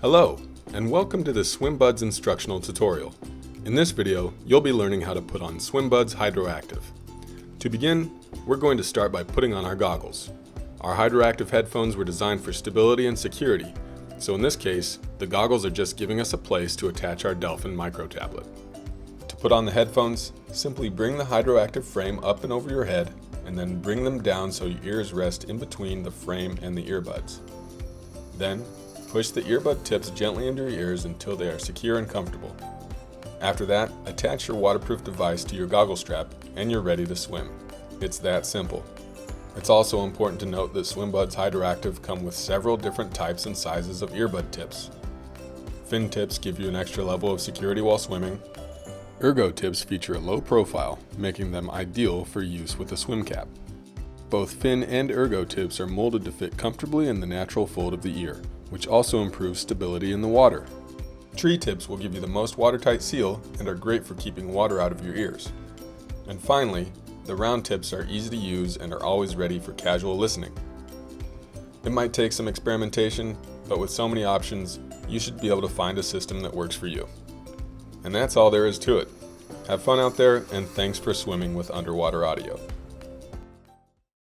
Hello, and welcome to the Swimbuds instructional tutorial. In this video, you'll be learning how to put on Swimbuds HydroActive. To begin, we're going to start by putting on our goggles. Our HydroActive headphones were designed for stability and security, so in this case, the goggles are just giving us a place to attach our Delphin micro tablet. To put on the headphones, simply bring the HydroActive frame up and over your head, and then bring them down so your ears rest in between the frame and the earbuds. Then, push the earbud tips gently into your ears until they are secure and comfortable. After that, attach your waterproof device to your goggle strap and you're ready to swim. It's that simple. It's also important to note that Swimbuds HydroActive come with several different types and sizes of earbud tips. Fin tips give you an extra level of security while swimming. Ergo tips feature a low profile, making them ideal for use with a swim cap. Both fin and ergo tips are molded to fit comfortably in the natural fold of the ear, which also improves stability in the water. Tree tips will give you the most watertight seal and are great for keeping water out of your ears. And finally, the round tips are easy to use and are always ready for casual listening. It might take some experimentation, but with so many options, you should be able to find a system that works for you. And that's all there is to it. Have fun out there, and thanks for swimming with underwater audio.